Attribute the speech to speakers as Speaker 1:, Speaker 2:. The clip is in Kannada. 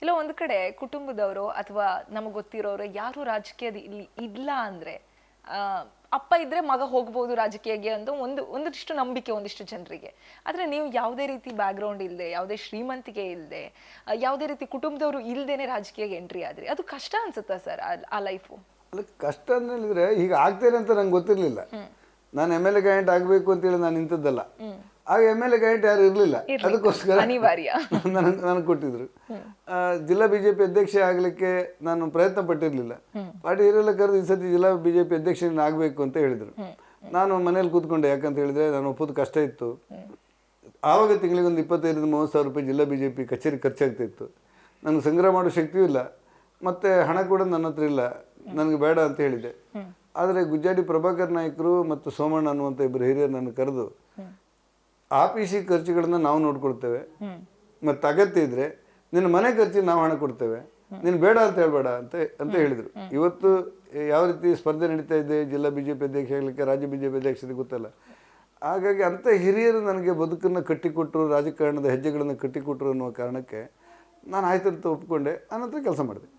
Speaker 1: ಇಲ್ಲ ಒಂದು ಕಡೆ ಕುಟುಂಬದವರು ಅಥವಾ ನಮಗೆ ಗೊತ್ತಿರೋರು ಯಾರು ರಾಜಕೀಯದ ಇಲ್ಲಿ ಇಲ್ಲ ಅಂದ್ರೆ ಆ, ಅಪ್ಪ ಇದ್ರೆ ಮಗ ಹೋಗ್ಬೋದು ರಾಜಕೀಯಕ್ಕೆ ಅಂತ ಒಂದಿಷ್ಟು ನಂಬಿಕೆ ಒಂದಿಷ್ಟು ಜನರಿಗೆ. ಆದ್ರೆ ನೀವು ಯಾವುದೇ ರೀತಿ ಬ್ಯಾಕ್ಗ್ರೌಂಡ್ ಇಲ್ಲದೆ, ಯಾವುದೇ ಶ್ರೀಮಂತಿಕೆ ಇಲ್ಲದೆ, ಯಾವುದೇ ರೀತಿ ಕುಟುಂಬದವರು ಇಲ್ದೇನೆ ರಾಜಕೀಯಕ್ಕೆ ಎಂಟ್ರಿ ಆದ್ರಿ. ಅದು ಕಷ್ಟ ಅನ್ಸುತ್ತಾ ಸರ್ ಆ ಲೈಫು?
Speaker 2: ಅಲ್ಲ, ಕಷ್ಟ ಅಂದ್ರೆ ಈಗ ಆಗ್ತೇನೆ ಅಂತ ನಂಗೆ ಗೊತ್ತಿರಲಿಲ್ಲ. ನಾನು ಎಮ್ ಎಲ್ ಎ ಕ್ಯಾಂಡಿಡೇಟ್ ಆಗಬೇಕು ಅಂತೇಳಿ ನಾನು ನಿಂತದ್ದಲ್ಲ. ಆಗ ಎಮ್ ಎಲ್ ಎ ಕ್ಯಾಂಡಿಡೇಟ್ ಯಾರು ಇರಲಿಲ್ಲ, ಅದಕ್ಕೋಸ್ಕರ
Speaker 1: ಅನಿವಾರ್ಯ
Speaker 2: ನನಗೆ ಕೊಟ್ಟಿದ್ರು. ಜಿಲ್ಲಾ ಬಿಜೆಪಿ ಅಧ್ಯಕ್ಷ ಆಗಲಿಕ್ಕೆ ನಾನು ಪ್ರಯತ್ನ ಪಟ್ಟಿರಲಿಲ್ಲ. ಪಾರ್ಟಿ ಹಿರಿಯರೆಲ್ಲ ಕರೆದು ಈ ಸತಿ ಜಿಲ್ಲಾ ಬಿಜೆಪಿ ಅಧ್ಯಕ್ಷ ಆಗಬೇಕು ಅಂತ ಹೇಳಿದರು. ನಾನು ಮನೇಲಿ ಕೂತ್ಕೊಂಡೆ. ಯಾಕಂತ ಹೇಳಿದ್ರೆ ನಾನು ಒಪ್ಪೋದು ಕಷ್ಟ ಇತ್ತು. ಆವಾಗ ತಿಂಗಳಿಗೆ ಒಂದು 25,000-30,000 ರೂಪಾಯಿ ಜಿಲ್ಲಾ ಬಿಜೆಪಿ ಕಚೇರಿ ಖರ್ಚಾಗ್ತಿತ್ತು. ನನಗೆ ಸಂಗ್ರಹ ಮಾಡೋ ಶಕ್ತಿಯೂ ಇಲ್ಲ, ಮತ್ತು ಹಣ ಕೂಡ ನನ್ನ ಹತ್ರ ಇಲ್ಲ. ನನಗೆ ಬೇಡ ಅಂತ ಹೇಳಿದೆ. ಆದರೆ ಗುಜ್ಜಾಡಿ ಪ್ರಭಾಕರ್ ನಾಯ್ಕರು ಮತ್ತು ಸೋಮಣ್ಣ ಅನ್ನುವಂಥ ಇಬ್ಬರು ಹಿರಿಯರು ನನ್ನ ಕರೆದು ಆಫೀಸಿ ಖರ್ಚುಗಳನ್ನ ನಾವು ನೋಡ್ಕೊಳ್ತೇವೆ, ಮತ್ತು ಅಗತ್ಯ ಇದ್ದರೆ ನಿನ್ನ ಮನೆ ಖರ್ಚಿಗೆ ನಾವು ಹಣ ಕೊಡ್ತೇವೆ, ನೀನು ಬೇಡ ಅಂತ ಹೇಳಬೇಡ ಅಂತ ಹೇಳಿದರು. ಇವತ್ತು ಯಾವ ರೀತಿ ಸ್ಪರ್ಧೆ ನಡೀತಾ ಇದೆ, ಜಿಲ್ಲಾ ಬಿ ಜೆ ಪಿ ಅಧ್ಯಕ್ಷ ಆಗಲಿಕ್ಕೆ, ರಾಜ್ಯ ಬಿ ಜೆ ಪಿ ಅಧ್ಯಕ್ಷತೆ ಗೊತ್ತಲ್ಲ. ಹಾಗಾಗಿ ಅಂಥ ಹಿರಿಯರು ನನಗೆ ಬದುಕನ್ನು ಕಟ್ಟಿಕೊಟ್ಟರು, ರಾಜಕಾರಣದ ಹೆಜ್ಜೆಗಳನ್ನು ಕಟ್ಟಿಕೊಟ್ಟರು ಅನ್ನುವ ಕಾರಣಕ್ಕೆ ನಾನು ಆಯ್ತು ಅಂತ ಒಪ್ಪಿಕೊಂಡೆ. ಆನಂತರ ಕೆಲಸ ಮಾಡಿದೆ.